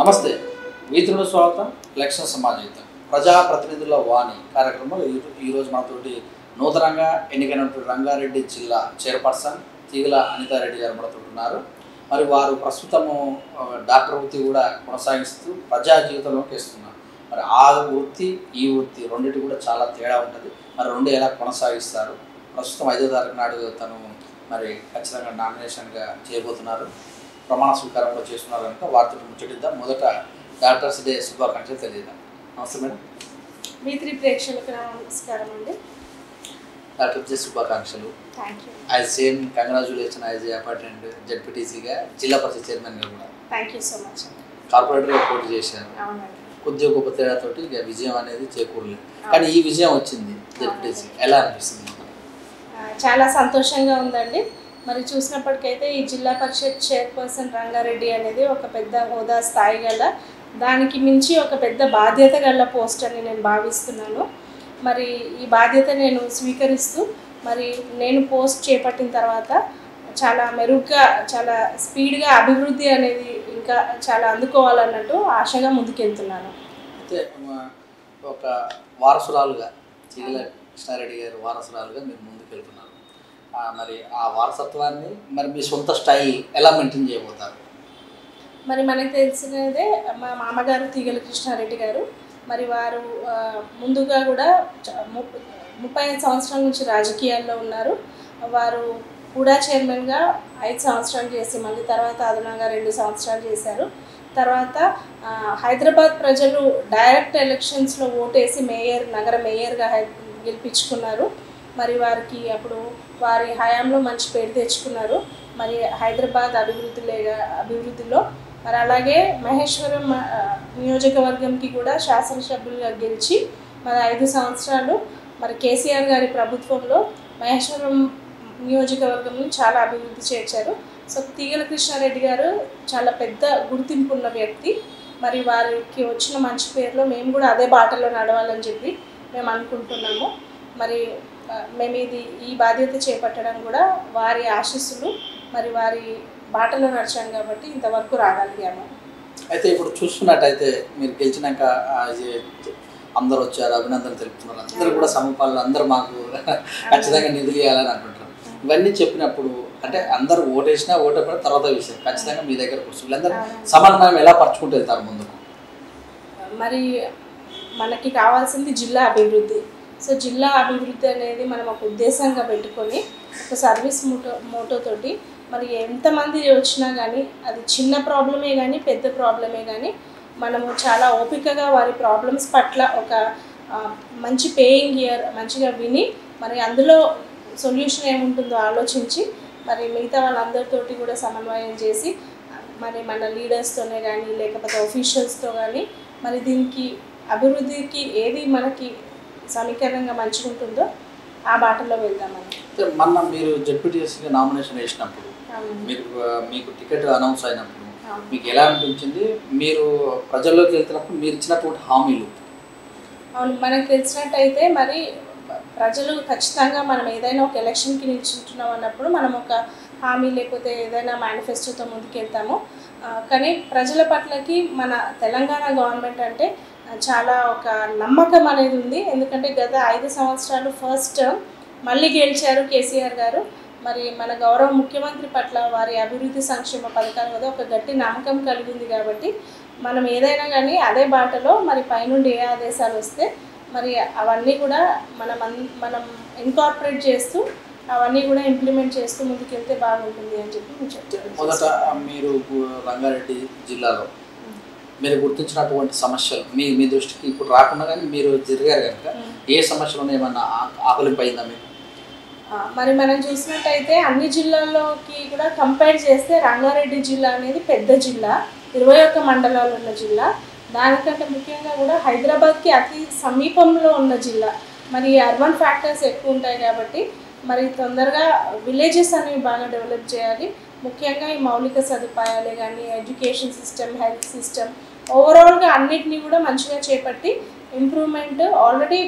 నమస్తే మిత్రుల స్వాగతం లక్ష్య సమాజయుత ప్రజాప్రతినిధుల వాణి కార్యక్రమంలో ఈరోజు మనతోటి నూతనంగా ఎన్నికైనటువంటి రంగారెడ్డి జిల్లా చైర్పర్సన్ తీగల అనితారెడ్డి గారు మనతో ఉన్నారు. మరి వారు ప్రస్తుతము డాక్టర్ వృత్తి కూడా కొనసాగిస్తూ ప్రజా జీవితంలోకి ఇస్తున్నారు. మరి ఆ వృత్తి ఈ వృత్తి రెండింటి కూడా చాలా తేడా ఉంటుంది. మరి రెండు ఎలా కొనసాగిస్తారు? ప్రస్తుతం 5వ తారీఖు నాడు తను మరి ఖచ్చితంగా నామినేషన్గా చేయబోతున్నారు. ప్రమాణ స్వీకారం కూడా చేస్తున్నారు కనుక వారితో ముచ్చటిద్దాం. మొదట డాక్టర్స్ డే శుభాకాంక్షలు తెలియదాం. నమస్తే మేడం. మీ3 ప్రేక్షకులకు నమస్కారం అండి. డాక్టర్స్ డే శుభాకాంక్షలు. As same congratulation as a అపార్టెంట్ జడ్పీటీసీగా జిల్లా పరిషత్ చైర్మన్గా కూడా థ్యాంక్ యూ సో మచ్. కార్పొరేటర్గా పోటీ చేశారు. కొద్దిగా గొప్ప తేడాతోటి ఇక విజయం అనేది చేకూరలేదు. కానీ ఈ విజయం వచ్చింది జడ్పీటీసీ, ఎలా అనిపిస్తుంది? చాలా సంతోషంగా ఉందండి. మరి చూసినప్పటికైతే ఈ జిల్లా పరిషత్ చైర్పర్సన్ రంగారెడ్డి అనేది ఒక పెద్ద హోదా స్థాయి గల, దానికి మించి ఒక పెద్ద బాధ్యత గల పోస్ట్ అని నేను భావిస్తున్నాను. మరి ఈ బాధ్యత నేను స్వీకరిస్తూ మరి నేను పోస్ట్ చేపట్టిన తర్వాత చాలా మెరుగ్గా చాలా స్పీడ్గా అభివృద్ధి అనేది ఇంకా చాలా అందుకోవాలన్నట్టు ఆశగా ముందుకెళ్తున్నాను. అయితే ఒక వారసురాలుగా తీగల కృష్ణారెడ్డి గారు వారసురాలుగా మీరు ముందుకెళ్తున్నారు. మరి ఆ వారసత్వాన్ని మరి మీ సొంత స్టైల్ ఎలా మెయింటైన్ చేయబోతారు? మరి మనకు తెలిసినదే మా మామగారు తీగల కృష్ణారెడ్డి గారు. మరి వారు ముందుగా కూడా 35 సంవత్సరాల నుంచి రాజకీయాల్లో ఉన్నారు. వారు కూడా చైర్మన్గా 5 సంవత్సరాలు చేసి మళ్ళీ తర్వాత అదనంగా 2 సంవత్సరాలు చేశారు. తర్వాత హైదరాబాద్ ప్రజలు డైరెక్ట్ ఎలక్షన్స్లో ఓటేసి నగర మేయర్గా గెలిపించుకున్నారు. మరి వారికి అప్పుడు వారి హయాంలో మంచి పేరు తెచ్చుకున్నారు. మరి హైదరాబాద్ అభివృద్ధిలో మరి అలాగే మహేశ్వరం నియోజకవర్గంకి కూడా శాసనసభ్యులుగా గెలిచి మరి 5 సంవత్సరాలు మరి కేసీఆర్ గారి ప్రభుత్వంలో మహేశ్వరం నియోజకవర్గంని చాలా అభివృద్ధి చేర్చారు. సో తీగల కృష్ణారెడ్డి గారు చాలా పెద్ద గుర్తింపు ఉన్న వ్యక్తి. మరి వారికి వచ్చిన మంచి పేరులో మేము కూడా అదే బాటలో నడవాలని చెప్పి మేము అనుకుంటున్నాము. మరి మేము ఈ బాధ్యత చేపట్టడం కూడా వారి ఆశీస్సులు, మరి వారి బాటలో నడిచాం కాబట్టి ఇంతవరకు రాగలిగాము. అయితే ఇప్పుడు చూస్తున్నట్టయితే మీరు గెలిచినాక అందరూ వచ్చారు, అభినందనలు తెలుపుతున్నారు. అందరూ కూడా సమపాలు అందరూ మాకు ఖచ్చితంగా నిధులు ఇవ్వాలని అంటుంటారు. ఇవన్నీ చెప్పినప్పుడు అంటే అందరూ ఓటేసినా ఓటేపడిన తర్వాత విషయం ఖచ్చితంగా మీ దగ్గర కూర్చొని వీళ్ళందరూ సమన్వయం ఎలా పరుచుకుంటూ వెళ్తారు ముందుకు? మరి మనకి కావాల్సింది జిల్లా అభివృద్ధి. సో జిల్లా అభివృద్ధి అనేది మనం ఒక ఉద్దేశంగా పెట్టుకొని ఒక సర్వీస్ మోటోతోటి మరి ఎంతమంది వచ్చినా కానీ అది చిన్న ప్రాబ్లమే కానీ పెద్ద ప్రాబ్లమే కానీ మనము చాలా ఓపికగా వారి ప్రాబ్లమ్స్ పట్ల ఒక మంచి పేయింగ్ ఇయర్ మంచిగా విని మరి అందులో సొల్యూషన్ ఏముంటుందో ఆలోచించి మరి మిగతా వాళ్ళందరితోటి కూడా సమన్వయం చేసి మరి మన లీడర్స్తోనే కానీ లేకపోతే ఆఫీషియల్స్తో కానీ మరి దీనికి అభివృద్ధికి ఏది మనకి సమీకరణంగా మంచిగా ఉంటుందో ఆ బాటలో వెళ్దామని. మొన్న మీరు జడ్పీటీసీగా నామినేషన్ వేసినప్పుడు మీకు టికెట్ అనౌన్స్ అయినప్పుడు మీకు ఎలా అనిపించింది? మీరు ప్రజల్లోకి వెళ్తున్నప్పుడు మీరు ఇచ్చినటువంటి హామీలు? అవును, మనకు తెలిసినట్టయితే మరి ప్రజలు ఖచ్చితంగా మనం ఏదైనా ఒక ఎలక్షన్కి నిల్చుంటున్నాం అన్నప్పుడు మనం ఒక హామీ లేకపోతే ఏదైనా మేనిఫెస్టోతో ముందుకెళ్తాము. కానీ ప్రజల పట్లకి మన తెలంగాణ గవర్నమెంట్ అంటే చాలా ఒక నమ్మకం అనేది ఉంది. ఎందుకంటే గత 5 సంవత్సరాలు ఫస్ట్ మళ్ళీ గెలిచారు కేసీఆర్ గారు. మరి మన గౌరవ ముఖ్యమంత్రి పట్ల వారి అభివృద్ధి సంక్షేమ పథకాల మీద ఒక గట్టి నమ్మకం కలిగింది. కాబట్టి మనం ఏదైనా కానీ అదే బాటలో మరి పైనుండి ఏ ఆదేశాలు వస్తే మరి అవన్నీ కూడా మనం ఇన్కార్పొరేట్ చేస్తూ అవన్నీ కూడా ఇంప్లిమెంట్ చేస్తూ ముందుకెళ్తే బాగుంటుంది అని చెప్పి నేను చెప్తాను. మొదట మీరు రంగారెడ్డి జిల్లాలో మీరు గుర్తించినటువంటి సమస్యలు మీ దృష్టికి ఇప్పుడు రాకుండా కానీ మీరు తిరిగారు కనుక ఏ సమస్యలు ఏమన్నా ఆకలింపైందా మీకు? మరి మనం చూసినట్టయితే అన్ని జిల్లాల్లోకి కూడా కంపేర్ చేస్తే రంగారెడ్డి జిల్లా అనేది పెద్ద జిల్లా, 21 మండలాలు ఉన్న జిల్లా. దానికంటే ముఖ్యంగా కూడా హైదరాబాద్కి అతి సమీపంలో ఉన్న జిల్లా. మరి అర్బన్ ఫ్యాక్టర్స్ ఎక్కువ ఉంటాయి కాబట్టి మరి తొందరగా విలేజెస్ అనేవి బాగా డెవలప్ చేయాలి. ముఖ్యంగా ఈ మౌలిక సదుపాయాలే కానీ ఎడ్యుకేషన్ సిస్టమ్, హెల్త్ సిస్టమ్ ఓవరాల్గా అన్నిటినీ కూడా మంచిగా చేపట్టి ఇంప్రూవ్మెంట్ ఆల్రెడీ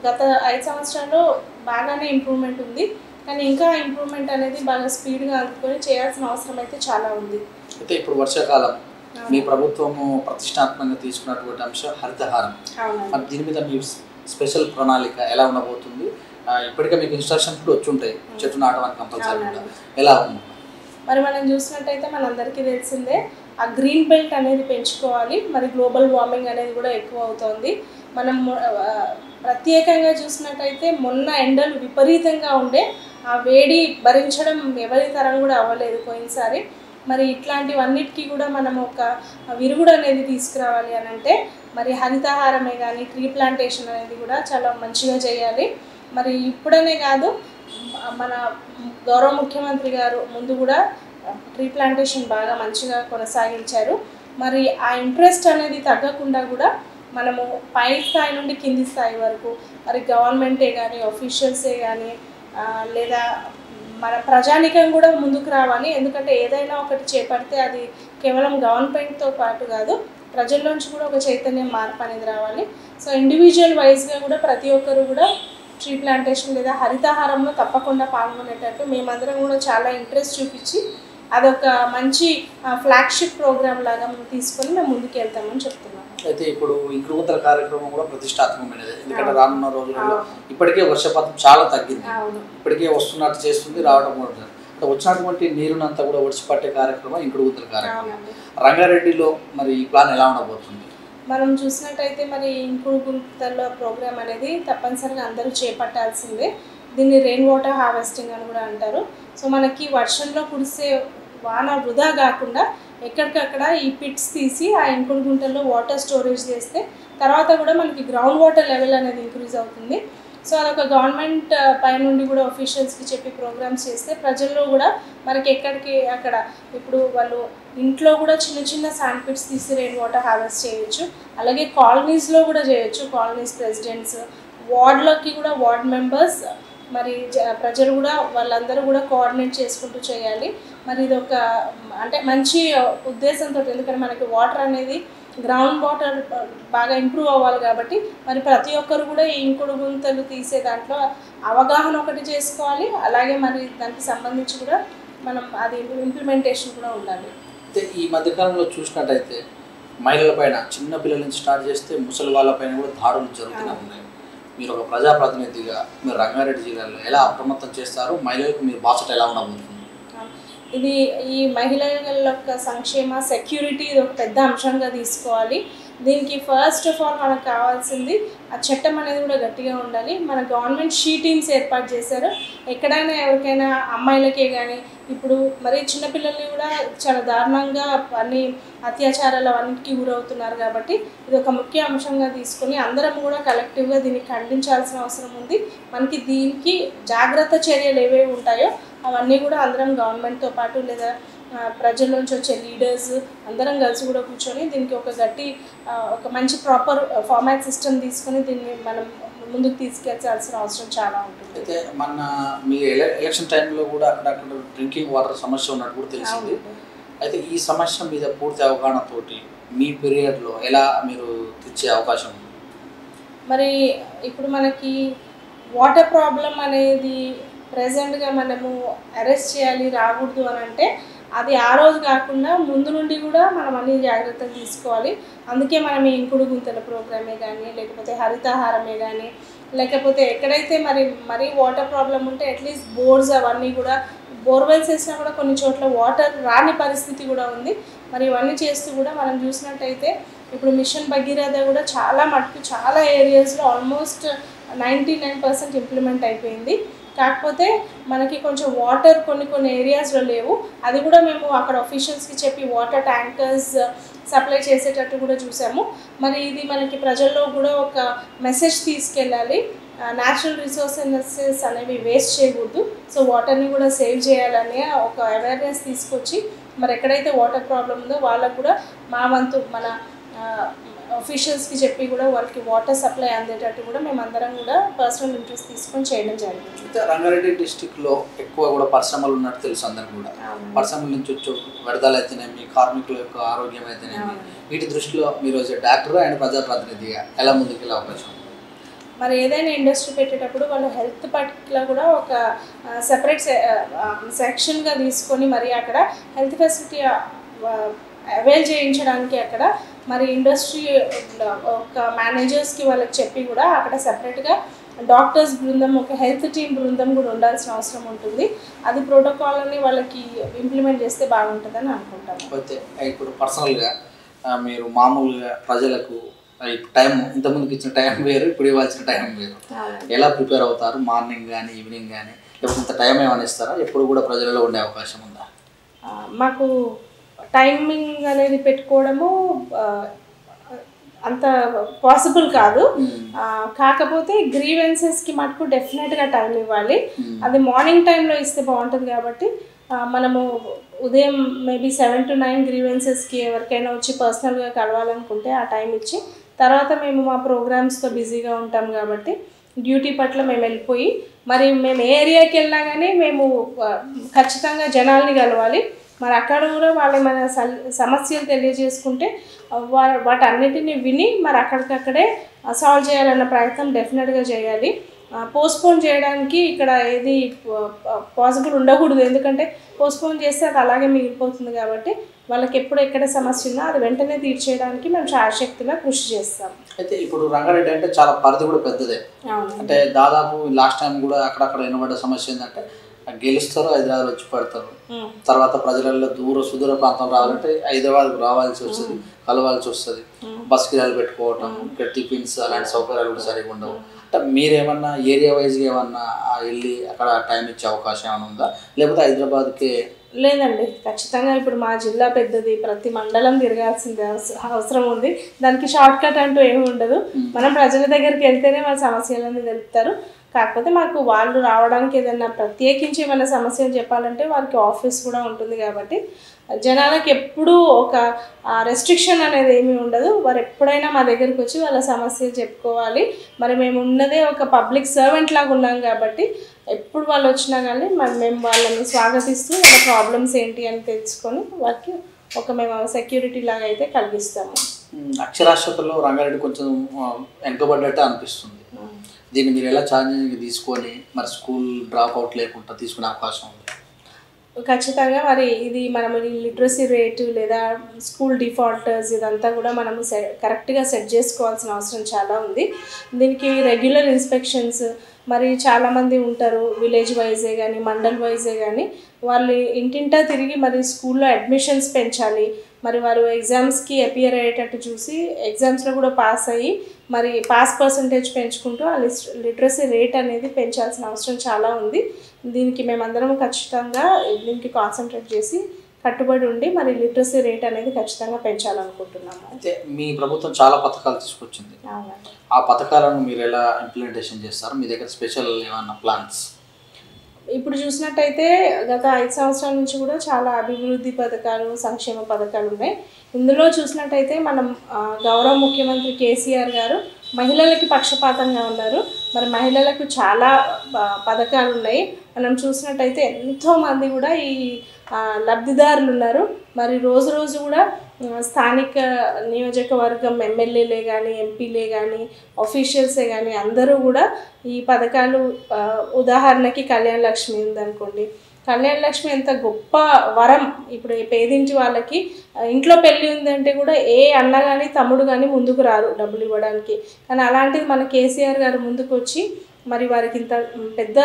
గత 5 సంవత్సరాల్లో బాగానే ఇంప్రూవ్మెంట్ ఉంది. కానీ ఇంకా ఇంప్రూవ్మెంట్ అనేది బాగా స్పీడ్గా అందుకొని చేయాల్సిన అవసరం అయితే చాలా ఉంది. అయితే ఇప్పుడు వర్షాకాలం మీ ప్రభుత్వము ప్రతిష్టాత్మకంగా తీసుకున్నటువంటి అంశం హరితహారం. మరి దీని మీద మీ స్పెషల్ ప్రణాళిక ఎలా ఉండబోతుంది? ఇప్పటికే మీకు ఇన్స్ట్రక్షన్స్ కూడా వచ్చి ఉంటాయి చెట్టు నాటడానికి కంపల్సరీ కూడా, ఎలా ఉంది? మరి మనం చూసినట్టయితే మనందరికీ తెలిసిందే ఆ గ్రీన్ బెల్ట్ అనేది పెంచుకోవాలి. మరి గ్లోబల్ వార్మింగ్ అనేది కూడా ఎక్కువ అవుతుంది. మనం ప్రత్యేకంగా చూసినట్టయితే మొన్న ఎండలు విపరీతంగా ఉండే, ఆ వేడి భరించడం ఎవరి తరం కూడా అవ్వలేదు పోయినసారి. మరి ఇట్లాంటివన్నిటికీ కూడా మనం ఒక విరుగుడు అనేది తీసుకురావాలి అని అంటే మరి హరితహారమే కానీ ట్రీ ప్లాంటేషన్ అనేది కూడా చాలా మంచిగా చేయాలి. మరి ఇప్పుడనే కాదు, మన గౌరవ ముఖ్యమంత్రి గారు ముందు కూడా ట్రీ ప్లాంటేషన్ బాగా మంచిగా కొనసాగించారు. మరి ఆ ఇంట్రెస్ట్ అనేది తగ్గకుండా కూడా మనము పై స్థాయి నుండి కింది స్థాయి వరకు మరి గవర్నమెంటే కానీ ఆఫీషియల్సే కానీ లేదా మన ప్రజానికం కూడా ముందుకు రావాలి. ఎందుకంటే ఏదైనా ఒకటి చేపడితే అది కేవలం గవర్నమెంట్తో పాటు కాదు, ప్రజల్లోంచి కూడా ఒక చైతన్యం మార్పు అనేది రావాలి. సో ఇండివిజువల్ వైజ్గా కూడా ప్రతి ఒక్కరు కూడా ట్రీ ప్లాంటేషన్ లేదా హరితహారంలో తప్పకుండా పాల్గొనేటట్టు మేమందరం కూడా చాలా ఇంట్రెస్ట్ చూపించి అదొక మంచి ఫ్లాగ్షిప్ ప్రోగ్రామ్ లాగా మేము తీసుకొని మేము ముందుకు వెళ్తామని చెప్తున్నాం. అయితే ఇప్పుడు ఇంకుడుగుంతల కార్యక్రమం కూడా ప్రతిష్టాత్మకమైనది. ఎందుకంటే రానున్న రోజులలో ఇప్పటికే వర్షపాతం చాలా తగ్గింది, ఇప్పటికే వస్తున్నట్టు చేస్తుంది, రావడం కూడా అంటే వచ్చినటువంటి నీరునంతా కూడా ఒడిచిపట్టే కార్యక్రమం ఇంకుడుగుంతల కార్యక్రమం. రంగారెడ్డిలో మరి ఈ ప్లాన్ ఎలా ఉండబోతుంది? మనం చూసినట్టయితే మరి ఇంకుడుగుంతల ప్రోగ్రామ్ అనేది తప్పనిసరిగా అందరూ చేపట్టాల్సిందే. దీన్ని రెయిన్ వాటర్ హార్వెస్టింగ్ అని కూడా అంటారు. సో మనకి వర్షంలో కురిసే వాన వృధా కాకుండా ఎక్కడికక్కడ ఈ పిట్స్ తీసి ఆ ఇంకుడుగుంటల్లో వాటర్ స్టోరేజ్ చేస్తే తర్వాత కూడా మనకి గ్రౌండ్ వాటర్ లెవెల్ అనేది ఇంక్రీజ్ అవుతుంది. సో అదొక గవర్నమెంట్ పై నుండి కూడా ఆఫీషియల్స్కి చెప్పి ప్రోగ్రామ్స్ చేస్తే ప్రజల్లో కూడా మనకి ఎక్కడికి అక్కడ ఇప్పుడు వాళ్ళు ఇంట్లో కూడా చిన్న చిన్న శాండ్ పిట్స్ తీసి రెయిన్ వాటర్ హార్వెస్ట్ చేయొచ్చు. అలాగే కాలనీస్లో కూడా చేయొచ్చు. కాలనీస్ ప్రెసిడెంట్స్, వార్డులోకి కూడా వార్డ్ మెంబర్స్, మరి ప్రజలు కూడా వాళ్ళందరూ కూడా కోఆర్డినేట్ చేసుకుంటూ చేయాలి. మరి ఇది ఒక అంటే మంచి ఉద్దేశంతో, ఎందుకంటే మనకి వాటర్ అనేది గ్రౌండ్ వాటర్ బాగా ఇంప్రూవ్ అవ్వాలి కాబట్టి మరి ప్రతి ఒక్కరు కూడా ఈ ఇంకుడు గుంతలు తీసే దాంట్లో అవగాహన ఒకటి చేసుకోవాలి. అలాగే మరి దానికి సంబంధించి కూడా మనం అది ఇంప్లిమెంటేషన్ కూడా ఉండాలి. అయితే ఈ మధ్యకాలంలో చూసినట్టయితే మహిళల పైన చిన్న పిల్లల నుంచి స్టార్ట్ చేస్తే ముసలి వాళ్ళపైన కూడా దాడులు జరుగుతూనే ఉన్నాయి. మీరు ఒక ప్రజాప్రతినిధిగా మీరు రంగారెడ్డి జిల్లాలో ఎలా అప్రమత్తం చేస్తారు? మహిళలకు మీరు బాసట ఎలా ఉండబోతుంది? ఇది ఈ మహిళల యొక్క సంక్షేమ సెక్యూరిటీ ఇది ఒక పెద్ద అంశంగా తీసుకోవాలి. దీనికి ఫస్ట్ ఆఫ్ ఆల్ మనకు కావాల్సింది ఆ చట్టం అనేది కూడా గట్టిగా ఉండాలి. మన గవర్నమెంట్ షీ టీమ్స్ ఏర్పాటు చేశారు. ఎక్కడైనా ఎవరికైనా అమ్మాయిలకే కానీ ఇప్పుడు మరి చిన్నపిల్లల్ని కూడా చాలా దారుణంగా అన్ని అత్యాచారాలు అవన్నిటికీ గురవుతున్నారు కాబట్టి ఇది ఒక ముఖ్య అంశంగా తీసుకొని అందరం కూడా కలెక్టివ్గా దీన్ని ఖండించాల్సిన అవసరం ఉంది. మనకి దీనికి జాగ్రత్త చర్యలు ఏవేవి ఉంటాయో అవన్నీ కూడా అందరం గవర్నమెంట్తో పాటు లేదా ప్రజల నుంచి వచ్చే లీడర్స్ అందరం కలిసి కూడా కూర్చొని దీనికి ఒక ఒక మంచి ప్రాపర్ ఫార్మాట్ సిస్టమ్ తీసుకొని దీన్ని మనం ముందుకు తీసుకెళ్లాల్సిన అవసరం చాలా ఉంటుంది. అయితే మన మీ ఎలక్షన్ టైంలో కూడా అక్కడక్కడ డ్రింకింగ్ వాటర్ సమస్య ఉన్నట్టు కూడా తెలిసింది. అయితే ఈ సమస్య మీద పూర్తి అవగాహనతోటి మీ పీరియడ్లో ఎలా మీరు తెచ్చే అవకాశం ఉంది? మరి ఇప్పుడు మనకి వాటర్ ప్రాబ్లం అనేది ప్రెజెంట్గా మనము అరెస్ట్ చేయాలి రాకూడదు అని అంటే అది ఆ రోజు కాకుండా ముందు నుండి కూడా మనం అన్ని జాగ్రత్తలు తీసుకోవాలి. అందుకే మనం ఈ ఇంకుడు గుంతల ప్రోగ్రామే కానీ లేకపోతే హరితహారమే కానీ లేకపోతే ఎక్కడైతే మరి వాటర్ ప్రాబ్లం ఉంటే అట్లీస్ట్ బోర్స్ అవన్నీ కూడా బోర్వెల్స్ వేసినా కూడా కొన్ని చోట్ల వాటర్ రాని పరిస్థితి కూడా ఉంది. మరి ఇవన్నీ చేస్తూ కూడా మనం చూసినట్టయితే ఇప్పుడు మిషన్ భగీరథ కూడా చాలా మటుకు చాలా ఏరియాస్లో ఆల్మోస్ట్ 99% ఇంప్లిమెంట్ అయిపోయింది. కాకపోతే మనకి కొంచెం వాటర్ కొన్ని ఏరియాస్లో లేవు. అది కూడా మేము అక్కడ ఆఫీషియల్స్కి చెప్పి వాటర్ ట్యాంకర్స్ సప్లై చేసేటట్టు కూడా చూసాము. మరి ఇది మనకి ప్రజల్లో కూడా ఒక మెసేజ్ తీసుకెళ్ళాలి. న్యాచురల్ రిసోర్సెస్ అనేవి వేస్ట్ చేయకూడదు. సో వాటర్ని కూడా సేవ్ చేయాలనే ఒక అవేర్నెస్ తీసుకొచ్చి మరి ఎక్కడైతే వాటర్ ప్రాబ్లం ఉందో వాళ్ళకు కూడా మా వంతు మన ఆఫీషియల్స్కి చెప్పి కూడా వాళ్ళకి వాటర్ సప్లై అందేటట్టు కూడా మేమందరం కూడా పర్సనల్ ఇంట్రెస్ట్ తీసుకొని చేయడం జరిగింది. రంగారెడ్డి డిస్టిక్లో ఎక్కువ కూడా పరిశ్రమలు ఉన్నట్టు తెలుసు అందరికి కూడా. పరిశ్రమల నుంచి వచ్చే విడుదల అయితేనేమి, కార్మికుల యొక్క ఆరోగ్యం అయితేనేమి, వీటి దృష్టిలో మీరు డాక్టర్ అండ్ ప్రజాప్రతినిధిగా ఎలా ముందుకెళ్ళే అవకాశం? మరి ఏదైనా ఇండస్ట్రీ పెట్టేటప్పుడు వాళ్ళు హెల్త్ పట్ల కూడా ఒక సెపరేట్ సెక్షన్గా తీసుకొని మరి అక్కడ హెల్త్ ఫెసిలిటీ అవైల్ చేయించడానికి అక్కడ మరి ఇండస్ట్రీ ఒక మేనేజర్స్కి వాళ్ళకి చెప్పి కూడా అక్కడ సెపరేట్గా డాక్టర్స్ బృందం, ఒక హెల్త్ టీమ్ బృందం కూడా ఉండాల్సిన అవసరం ఉంటుంది. అది ప్రోటోకాల్ని వాళ్ళకి ఇంప్లిమెంట్ చేస్తే బాగుంటుందని అనుకుంటాను. అయితే ఇప్పుడు పర్సనల్గా మీరు మామూలుగా ప్రజలకు టైం ఇంతకుముందుకు ఇచ్చిన టైం వేరు, ఇప్పుడు ఇవ్వాల్సిన టైం వేరు, ఎలా ప్రిపేర్ అవుతారు? మార్నింగ్ కానీ ఈవినింగ్ కానీ లేకపోతే ఇంత టైం ఏమైనా ఇస్తారా? ఎప్పుడు కూడా ప్రజలలో ఉండే అవకాశం ఉందా? మాకు టైమింగ్ అనేది పెట్టుకోవడము అంత పాసిబుల్ కాదు. కాకపోతే గ్రీవెన్సెస్కి మటుకు డెఫినెట్గా టైం ఇవ్వాలి. అది మార్నింగ్ టైంలో ఇస్తే బాగుంటుంది. కాబట్టి మనము ఉదయం మేబీ 7 to 9 గ్రీవెన్సెస్కి ఎవరికైనా వచ్చి పర్సనల్గా కలవాలనుకుంటే ఆ టైం ఇచ్చి, తర్వాత మేము మా ప్రోగ్రామ్స్తో బిజీగా ఉంటాం కాబట్టి డ్యూటీ పట్ల మేము వెళ్ళిపోయి, మరి మేము ఏ ఏరియాకి వెళ్ళినా కానీ మేము ఖచ్చితంగా జనాల్ని కలవాలి. మరి అక్కడ కూడా వాళ్ళు మన సమస్యలు తెలియజేసుకుంటే వాటన్నిటిని విని మరి అక్కడికక్కడే సాల్వ్ చేయాలన్న ప్రయత్నం డెఫినెట్గా చేయాలి. పోస్ట్పోన్ చేయడానికి ఇక్కడ ఏది పాసిబుల్ ఉండకూడదు. ఎందుకంటే పోస్ట్పోన్ చేస్తే అది అలాగే మిగిలిపోతుంది. కాబట్టి వాళ్ళకి ఎప్పుడు ఎక్కడ సమస్య ఉన్నా అది వెంటనే తీర్చేయడానికి మేము శాయశక్తిగా కృషి చేస్తాం. అయితే ఇప్పుడు రంగారెడ్డి అంటే చాలా పరిధి కూడా పెద్దదే. అంటే దాదాపు లాస్ట్ టైం కూడా అక్కడక్కడ వినబడ్డ సమస్య ఏంటంటే గెలుస్తారు, హైదరాబాద్ వచ్చి పడతారు, తర్వాత ప్రజలలో సుదూర ప్రాంతం రావాలంటే హైదరాబాద్కు రావాల్సి వస్తుంది, కలవాల్సి వస్తుంది, బస్ కిరాయిలు పెట్టుకోవటం, ఇక్కడ టిఫిన్స్ అలాంటి సౌకర్యాలు కూడా సరిగా ఉండవు. అంటే మీరేమన్నా ఏరియా వైజ్గా ఏమన్నా వెళ్ళి అక్కడ టైం ఇచ్చే అవకాశం ఏమైనా ఉందా, లేకపోతే హైదరాబాద్కే? లేదండి, ఖచ్చితంగా ఇప్పుడు మా జిల్లా పెద్దది, ప్రతి మండలం తిరగాల్సింది అవసరం ఉంది. దానికి షార్ట్ కట్ అంటూ ఏమి ఉండదు. మనం ప్రజల దగ్గరికి వెళ్తేనే వాళ్ళ సమస్యలన్నీ తెలుపుతారు. కాకపోతే మాకు వాళ్ళు రావడానికి ఏదైనా ప్రత్యేకించి ఏమైనా సమస్యలు చెప్పాలంటే వారికి ఆఫీస్ కూడా ఉంటుంది. కాబట్టి జనాలకు ఎప్పుడూ ఒక రెస్ట్రిక్షన్ అనేది ఏమీ ఉండదు. వారు ఎప్పుడైనా మా దగ్గరికి వచ్చి వాళ్ళ సమస్యలు చెప్పుకోవాలి. మరి మేము ఉన్నదే ఒక పబ్లిక్ సర్వెంట్ లాగా ఉన్నాం కాబట్టి ఎప్పుడు వాళ్ళు వచ్చినా కానీ మేము వాళ్ళని స్వాగతిస్తూ వాళ్ళ ప్రాబ్లమ్స్ ఏంటి అని తెలుసుకొని వారికి మేము సెక్యూరిటీ లాగా అయితే కలిగిస్తాము. అక్షరాస్యతలో రంగారెడ్డి కొంచెం వెనుకబడ్డట్టు అనిపిస్తుంది. దీన్ని మీరు ఎలా ఛాలెంజింగ్ తీసుకొని మరి స్కూల్ డ్రాప్ అవుట్ లేకుండా తీసుకునే అవకాశం ఉంది? ఖచ్చితంగా మరి ఇది మనము లిటరసీ రేటు లేదా స్కూల్ డిఫాల్టర్స్ ఇదంతా కూడా మనము కరెక్ట్గా సెట్ చేసుకోవాల్సిన అవసరం చాలా ఉంది. దీనికి రెగ్యులర్ ఇన్స్పెక్షన్స్ మరి చాలామంది ఉంటారు, విలేజ్ వైజే కానీ మండల్ వైజే కానీ వాళ్ళు ఇంటింటా తిరిగి మరి స్కూల్లో అడ్మిషన్స్ పెంచాలి. మరి వారు ఎగ్జామ్స్కి అపియర్ అయ్యేటట్టు చూసి ఎగ్జామ్స్లో కూడా పాస్ అయ్యి మరి పాస్ పర్సంటేజ్ పెంచుకుంటూ ఆ లిటరసీ రేట్ అనేది పెంచాల్సిన అవసరం చాలా ఉంది. దీనికి మేమందరం ఖచ్చితంగా దీనికి కాన్సన్ట్రేట్ చేసి కట్టుబడి ఉండి మరి లిటరసీ రేట్ అనేది ఖచ్చితంగా పెంచాలనుకుంటున్నాము. అయితే మీ ప్రభుత్వం చాలా పథకాలు తీసుకొచ్చింది. ఆ పథకాలను మీరు ఎలా ఇంప్లిమెంటేషన్ చేస్తారు? మీ దగ్గర స్పెషల్ ఏమన్నా ప్లాన్స్? ఇప్పుడు చూసినట్టయితే గత 5 సంవత్సరాల నుంచి కూడా చాలా అభివృద్ధి పథకాలు, సంక్షేమ పథకాలు ఉన్నాయి. ఇందులో చూసినట్టయితే మనం గౌరవ ముఖ్యమంత్రి కేసీఆర్ గారు మహిళలకి పక్షపాతంగా ఉన్నారు. మరి మహిళలకు చాలా పథకాలు ఉన్నాయి. మనం చూసినట్టయితే ఎంతోమంది కూడా ఈ లబ్ధిదారులు ఉన్నారు. మరి రోజు రోజు కూడా స్థానిక నియోజకవర్గం ఎమ్మెల్యేలే కానీ ఎంపీలే కానీ ఆఫీషియల్సే కానీ అందరూ కూడా ఈ పథకాలు ఉదాహరణకి కళ్యాణ లక్ష్మి ఉందనుకోండి. కళ్యాణ లక్ష్మి ఎంత గొప్ప వరం. ఇప్పుడు పేదింటి వాళ్ళకి ఇంట్లో పెళ్ళి ఉందంటే కూడా ఏ అన్న కానీ తమ్ముడు కానీ ముందుకు రారు డబ్బులు ఇవ్వడానికి. కానీ అలాంటిది మన కేసీఆర్ గారు ముందుకు వచ్చి మరి వారికి ఇంత పెద్ద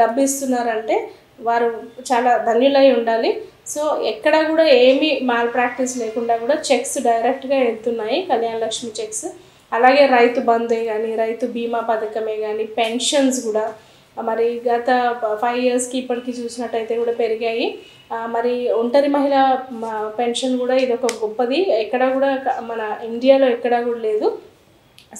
డబ్బు ఇస్తున్నారంటే వారు చాలా ధన్యులై ఉండాలి. సో ఎక్కడ కూడా ఏమీ మాల్ ప్రాక్టీస్ లేకుండా కూడా చెక్స్ డైరెక్ట్గా వెళ్తున్నాయి, కళ్యాణ లక్ష్మి చెక్స్. అలాగే రైతు బంధే కానీ రైతు బీమా పథకమే కానీ పెన్షన్స్ కూడా మరి గత 5 yearsకి ఇప్పటికీ చూసినట్టయితే కూడా పెరిగాయి. మరి ఒంటరి మహిళ పెన్షన్ కూడా ఇది ఒక గొప్పది, ఎక్కడ కూడా మన ఇండియాలో ఎక్కడా కూడా లేదు.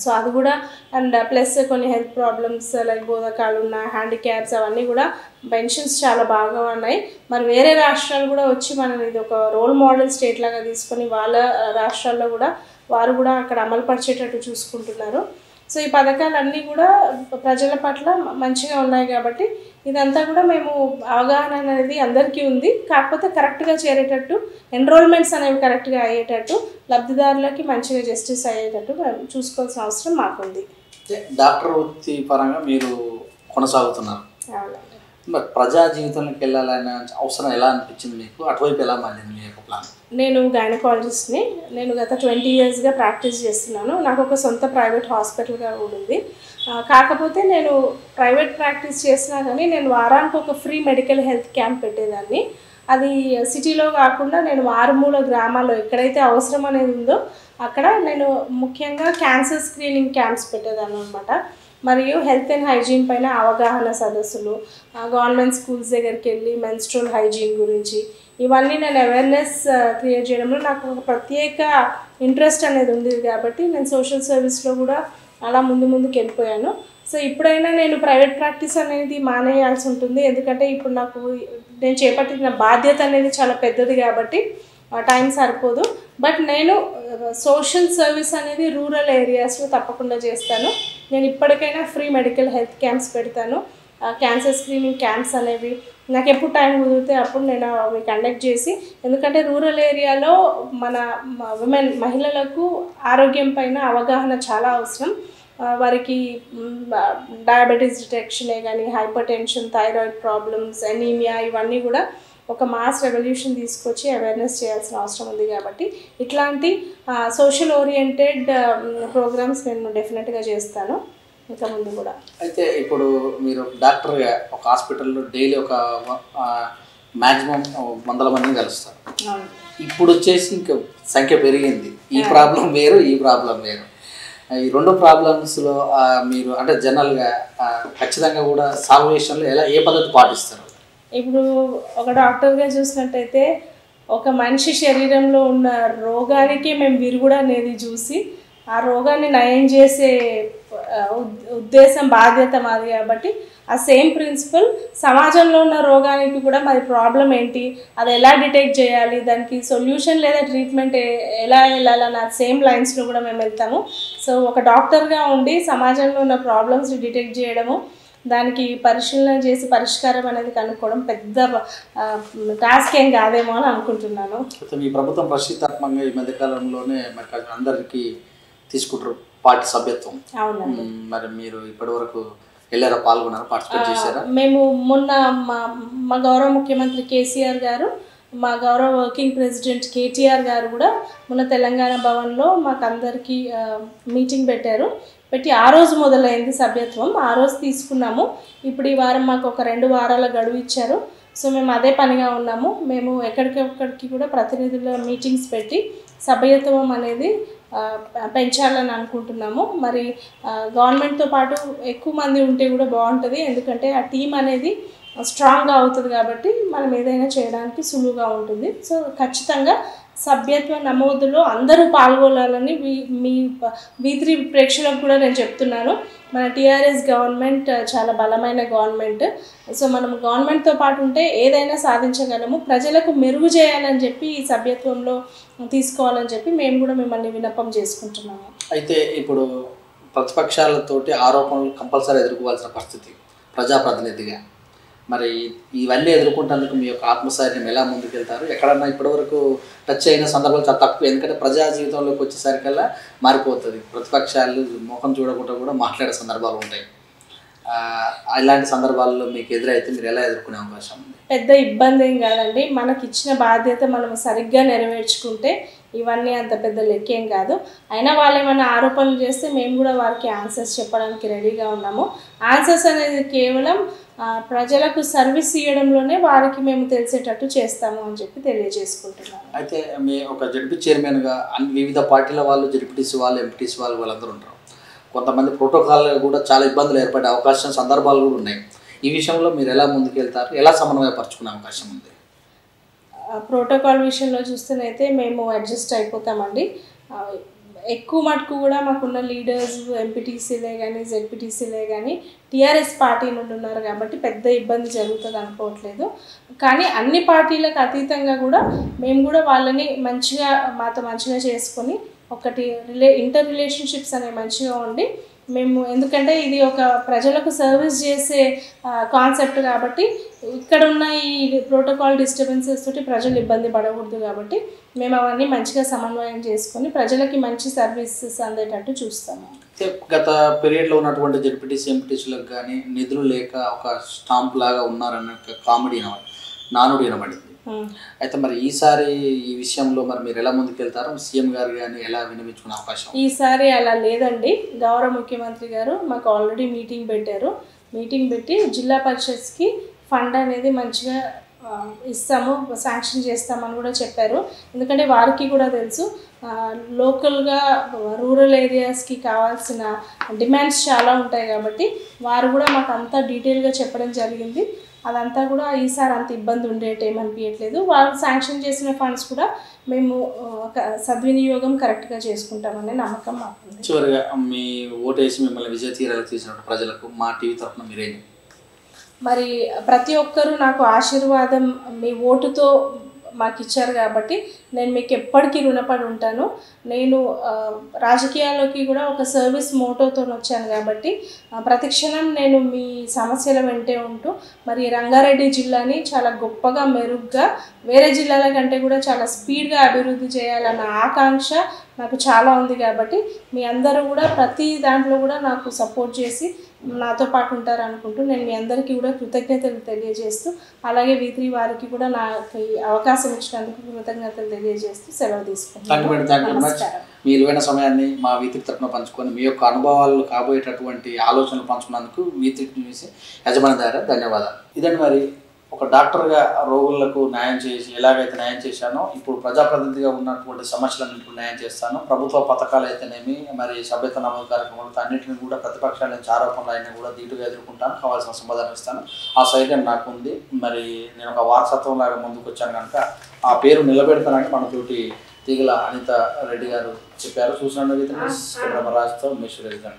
సో అది కూడా అండ్ ప్లస్ కొన్ని హెల్త్ ప్రాబ్లమ్స్ లైక్ బోధకాలు ఉన్న హ్యాండిక్యాప్స్ అవన్నీ కూడా పెన్షన్స్ చాలా బాగా ఉన్నాయి. మరి వేరే రాష్ట్రాలు కూడా వచ్చి మనం ఇది ఒక రోల్ మోడల్ స్టేట్ లాగా తీసుకొని వాళ్ళ రాష్ట్రాల్లో కూడా వారు కూడా అక్కడ అమలు పరిచేటట్టు చూసుకుంటున్నారు. సో ఈ పథకాలన్నీ కూడా ప్రజల పట్ల మంచిగా ఉన్నాయి. కాబట్టి ఇదంతా కూడా మేము అవగాహన అనేది అందరికీ ఉంది. కాకపోతే కరెక్ట్గా చేరేటట్టు ఎన్రోల్మెంట్స్ అనేవి కరెక్ట్గా అయ్యేటట్టు లబ్ధిదారులకి మంచిగా జస్టిస్ అయ్యేటట్టు మేము చూసుకోవాల్సిన అవసరం మాకుంది. డాక్టర్ వృత్తి పరంగా మీరు కొనసాగుతున్నారు. మరి ప్రజా జీవితంలోకి వెళ్ళాలనే అవసరం ఎలా అనిపించింది మీకు? అటువైపు ఎలా మారింది మీ యొక్క ప్లాన్? నేను గైనకాలజిస్ట్ని. నేను గత 20 ఇయర్స్గా ప్రాక్టీస్ చేస్తున్నాను. నాకు ఒక సొంత ప్రైవేట్ హాస్పిటల్గా కూడా ఉంది. కాకపోతే నేను ప్రైవేట్ ప్రాక్టీస్ చేసినా కానీ నేను వారానికి ఒక ఫ్రీ మెడికల్ హెల్త్ క్యాంప్ పెట్టేదాన్ని. అది సిటీలో కాకుండా నేను మారుమూల గ్రామాల్లో ఎక్కడైతే అవసరం అనేది ఉందో అక్కడ నేను ముఖ్యంగా క్యాన్సర్ స్క్రీనింగ్ క్యాంప్స్ పెట్టేదాన్ని అనమాట. మరియు హెల్త్ అండ్ హైజీన్ పైన అవగాహన సదస్సులు, గవర్నమెంట్ స్కూల్స్ దగ్గరికి వెళ్ళి మెన్స్ట్రువల్ హైజీన్ గురించి ఇవన్నీ నేను అవేర్నెస్ క్రియేట్ చేయడంలో నాకు ఒక ప్రత్యేక ఇంట్రెస్ట్ అనేది ఉంది కాబట్టి నేను సోషల్ సర్వీస్లో కూడా అలా ముందుకు వెళ్ళిపోయాను. సో ఇప్పుడైనా నేను ప్రైవేట్ ప్రాక్టీస్ అనేది మానేయాల్సి ఉంటుంది. ఎందుకంటే ఇప్పుడు నేను చేపట్టిన బాధ్యత అనేది చాలా పెద్దది కాబట్టి టైం సరిపోదు. బట్ నేను సోషల్ సర్వీస్ అనేది రూరల్ ఏరియాస్లో తప్పకుండా చేస్తాను. నేను ఇప్పటికైనా ఫ్రీ మెడికల్ హెల్త్ క్యాంప్స్ పెడతాను. క్యాన్సర్ స్క్రీనింగ్ క్యాంప్స్ అనేవి నాకు ఎప్పుడు టైం కుదిరితే అప్పుడు నేను అవి కండక్ట్ చేసి, ఎందుకంటే రూరల్ ఏరియాలో మన మహిళలకు ఆరోగ్యం పైన అవగాహన చాలా అవసరం. వారికి డయాబెటీస్ డిటెక్షనే కానీ, hyper tension, thyroid problems, anaemia ఇవన్నీ కూడా ఒక మాస్ రెవల్యూషన్ తీసుకొచ్చి అవేర్నెస్ చేయాల్సిన అవసరం ఉంది. కాబట్టి ఇట్లాంటి సోషల్ ఓరియంటెడ్ ప్రోగ్రామ్స్ నేను డెఫినెట్గా చేస్తాను ఇంకా ముందు కూడా. అయితే ఇప్పుడు మీరు డాక్టర్గా ఒక హాస్పిటల్లో డైలీ ఒక మ్యాక్సిమం 100 మందిని కలుస్తారు. ఇప్పుడు వచ్చేసి ఇంకా సంఖ్య పెరిగింది. ఈ ప్రాబ్లం వేరు, ఈ ప్రాబ్లం వేరు. ఈ రెండు ప్రాబ్లమ్స్లో మీరు అంటే జనరల్గా ఖచ్చితంగా కూడా సాల్వేషన్లో ఏ పద్ధతి పాటిస్తారు? ఇప్పుడు ఒక డాక్టర్గా చూసినట్టయితే ఒక మనిషి శరీరంలో ఉన్న రోగానికి మేము విరుగుడు అనేది చూసి ఆ రోగాన్ని నయం చేసే ఉద్దేశం, బాధ్యత మాది. కాబట్టి ఆ సేమ్ ప్రిన్సిపల్ సమాజంలో ఉన్న రోగానికి కూడా మరి ప్రాబ్లం ఏంటి, అది ఎలా డిటెక్ట్ చేయాలి, దానికి సొల్యూషన్ లేదా ట్రీట్మెంట్ ఎలా వెళ్ళాలన్న సేమ్ లైన్స్లో కూడా మేము వెళ్తాము. సో ఒక డాక్టర్గా ఉండి సమాజంలో ఉన్న ప్రాబ్లమ్స్ని డిటెక్ట్ చేయడము, దానికి పరిశీలన చేసి పరిష్కారం అనేది కనుక్కోవడం పెద్ద టాస్క్ ఏం కాదేమో అని అనుకుంటున్నాను. మీ ప్రభుత్వం ప్రశ్నితాత్మకంగా ఈ మధ్యకాలంలోనే మరి అందరికీ తీసుకుంటారు పార్టీ సభ్యత్వం. అవునండి. మరి మీరు ఇప్పటి వరకు వెళ్ళారా, పాల్గొన్నారా, పార్టిసిపేట్ చేశారా? మేము మొన్న మా గౌరవ ముఖ్యమంత్రి కేసీఆర్ గారు, మా గౌరవ వర్కింగ్ ప్రెసిడెంట్ కేటీఆర్ గారు కూడా మొన్న తెలంగాణ భవన్లో మాకు అందరికీ మీటింగ్ పెట్టి ఆ రోజు మొదలైంది సభ్యత్వం. ఆ రోజు తీసుకున్నాము. ఇప్పుడు ఈ వారం మాకు ఒక 2 వారాల గడువు ఇచ్చారు. సో మేము అదే పనిగా ఉన్నాము. మేము ఎక్కడికక్కడికి కూడా ప్రతినిధుల మీటింగ్స్ పెట్టి సభ్యత్వం అనేది పెంచాలని అనుకుంటున్నాము. మరి గవర్నమెంట్తో పాటు ఎక్కువ మంది ఉంటే కూడా బాగుంటుంది. ఎందుకంటే ఆ టీం అనేది స్ట్రాంగ్గా అవుతుంది కాబట్టి మనం ఏదైనా చేయడానికి సులువుగా ఉంటుంది. సో ఖచ్చితంగా సభ్యత్వ నమోదులో అందరూ పాల్గొనాలని మీ V3 ప్రేక్షకులకు కూడా నేను చెప్తున్నాను. మన టీఆర్ఎస్ గవర్నమెంట్ చాలా బలమైన గవర్నమెంట్. సో మనం గవర్నమెంట్తో పాటు ఉంటే ఏదైనా సాధించగలము. ప్రజలకు మెరుగు చేయాలని చెప్పి ఈ సభ్యత్వంలో తీసుకోవాలని చెప్పి మేము కూడా మిమ్మల్ని విన్నపం చేసుకుంటున్నాము. అయితే ఇప్పుడు ప్రతిపక్షాలతోటి ఆరోపణలు కంపల్సరీ ఎదుర్కోవాల్సిన పరిస్థితి ప్రజాప్రతినిధిగా, మరి ఇవన్నీ ఎదుర్కొంటేందుకు మీ యొక్క ఆత్మస్థైర్యం ఎలా ముందుకెళ్తారు? ఎక్కడన్నా ఇప్పటివరకు టచ్ అయిన సందర్భాలు చాలా తక్కువ. ఎందుకంటే ప్రజా జీవితంలోకి వచ్చేసరికల్లా మారిపోతుంది. ప్రతిపక్షాలు ముఖం చూడకుండా కూడా మాట్లాడే సందర్భాలు ఉంటాయి. ఇలాంటి సందర్భాల్లో మీకు ఎదురైతే మీరు ఎలా ఎదుర్కొనే అవకాశం ఉంది? పెద్ద ఇబ్బంది ఏం కాదండి. మనకి ఇచ్చిన బాధ్యత మనం సరిగ్గా నెరవేర్చుకుంటే ఇవన్నీ అంత పెద్ద లెక్కేం కాదు. అయినా వాళ్ళు ఏమైనా ఆరోపణలు చేస్తే మేము కూడా వారికి ఆన్సర్స్ చెప్పడానికి రెడీగా ఉన్నాము. ఆన్సర్స్ అనేది కేవలం ప్రజలకు సర్వీస్ ఇవ్వడంలోనే వారికి మేము తెలిసేటట్టు చేస్తాము అని చెప్పి తెలియజేసుకుంటున్నాను. అయితే మీ ఒక జడ్పీ చైర్మన్గా వివిధ పార్టీల వాళ్ళు, జడ్పీటీసీ వాళ్ళు, ఎంపీటీసీ వాళ్ళందరూ ఉంటారు. కొంతమంది ప్రోటోకాల్ కూడా చాలా ఇబ్బందులు ఏర్పడే అవకాశం, సందర్భాలు కూడా ఉన్నాయి. ఈ విషయంలో మీరు ఎలా ముందుకెళ్తారు, ఎలా సమన్వయపరచుకునే అవకాశం ఉంది? ప్రోటోకాల్ విషయంలో చూస్తేనైతే మేము అడ్జస్ట్ అయిపోతామండి. ఎక్కువ మటుకు కూడా మాకున్న లీడర్స్ ఎంపీటీసీలే కానీ జెడ్పీటీసీలే కానీ టీఆర్ఎస్ పార్టీ నుండి ఉన్నారు కాబట్టి పెద్ద ఇబ్బంది జరుగుతుంది అనుకోవట్లేదు. కానీ అన్ని పార్టీలకు అతీతంగా కూడా మేము కూడా వాళ్ళని మాతో మంచిగా చేసుకొని ఒకటి ఇంటర్ రిలేషన్షిప్స్ అనేవి మంచిగా ఉండి మేము, ఎందుకంటే ఇది ఒక ప్రజలకు సర్వీస్ చేసే కాన్సెప్ట్ కాబట్టి ఇక్కడ ఉన్న ఈ ప్రోటోకాల్ డిస్టర్బెన్సెస్ తోటి ప్రజలు ఇబ్బంది పడకూడదు కాబట్టి మేము అవన్నీ మంచిగా సమన్వయం చేసుకొని ప్రజలకి మంచి సర్వీసెస్ అందేటట్టు చూస్తాము. గత పీరియడ్లో ఉన్నటువంటి జడ్పీటీసీ ఎంపీటీసీలకు కానీ నిధులు లేక ఒక స్టాంప్ లాగా ఉన్నారన్న కామెడీ నానుడి వినబడింది. అయితే మరి ఈసారి ఈ విషయంలో మరి మీరు ఎలా ముందుకు వెళ్తారు? సీఎం గారు కానీ ఎలా వినిపించుకునే అవకాశం? ఈసారి అలా లేదండి. గౌరవ ముఖ్యమంత్రి గారు మాకు ఆల్రెడీ మీటింగ్ పెట్టారు. మీటింగ్ పెట్టి జిల్లా పరిషత్కి ఫండ్ అనేది మంచిగా ఇస్తాము, శాంక్షన్ చేస్తామని కూడా చెప్పారు. ఎందుకంటే వారికి కూడా తెలుసు లోకల్గా రూరల్ ఏరియాస్కి కావాల్సిన డిమాండ్స్ చాలా ఉంటాయి కాబట్టి వారు కూడా మాకు అంతా డీటెయిల్గా చెప్పడం జరిగింది. అదంతా కూడా ఈసారి అంత ఇబ్బంది ఉండేటేమనిపించట్లేదు. వాళ్ళు శాంక్షన్ చేసిన ఫండ్స్ కూడా మేము సద్వినియోగం కరెక్ట్గా చేసుకుంటామనే నమ్మకం మాకు. చివరిగా మీ ఓటేసి మిమ్మల్ని విజయ తీరాలు తీసిన ప్రజలకు మా టీవీ తరఫున మీరేం? మరి ప్రతి ఒక్కరూ నాకు ఆశీర్వాదం మీ ఓటుతో మాకు ఇచ్చారు కాబట్టి నేను మీకు ఎప్పటికీ రుణపడి ఉంటాను. నేను రాజకీయాల్లోకి కూడా ఒక సర్వీస్ మోటోతో వచ్చాను కాబట్టి ప్రతిక్షణం నేను మీ సమస్యల వెంటే ఉంటూ మరి రంగారెడ్డి జిల్లాని చాలా గొప్పగా మెరుగ్గా వేరే జిల్లాల కంటే కూడా చాలా స్పీడ్గా అభివృద్ధి చేయాలన్న ఆకాంక్ష నాకు చాలా ఉంది కాబట్టి మీ అందరూ కూడా ప్రతి దాంట్లో కూడా నాకు సపోర్ట్ చేసి నాతో పాటు ఉంటారు అనుకుంటూ నేను మీ అందరికీ కూడా కృతజ్ఞతలు తెలియజేస్తూ అలాగే V3 వారికి కూడా నాకు అవకాశం ఇచ్చినందుకు కృతజ్ఞతలు తెలియజేస్తూ సెలవు తీసుకుంటాను. మీ విలువైన సమయాన్ని మా V3 తరఫున పంచుకొని మీ యొక్క అనుభవాలు కాబోయేటటువంటి ఆలోచనలు పంచుకున్నందుకు V3 న్యూస్ యజమాని ద్వారా ధన్యవాదాలు. ఇదండి మరి ఒక డాక్టర్గా రోగులకు న్యాయం చేసి ఎలాగైతే న్యాయం చేశానో ఇప్పుడు ప్రజాప్రతినిధిగా ఉన్నటువంటి సమస్యలన్నింటినీ న్యాయం చేస్తాను. ప్రభుత్వ పథకాలు అయితేనేమి మరి సభ్యత నమోదు కార్యక్రమాలతో అన్నింటినీ కూడా ప్రతిపక్షాల నుంచి ఆరోపణలు అయినా కూడా ధీటుగా ఎదుర్కొంటాను, కావాల్సిన సమాధానం ఇస్తాను. ఆ సైడ్యం నాకు ఉంది. మరి నేను ఒక వారసత్వం లాగా ముందుకు వచ్చాను కనుక ఆ పేరు నిలబెడతానని మనతోటి తీగల అనితా రెడ్డి గారు చెప్పారు. చూసినందుకు రాజుతో మీ సురేష్ గారు.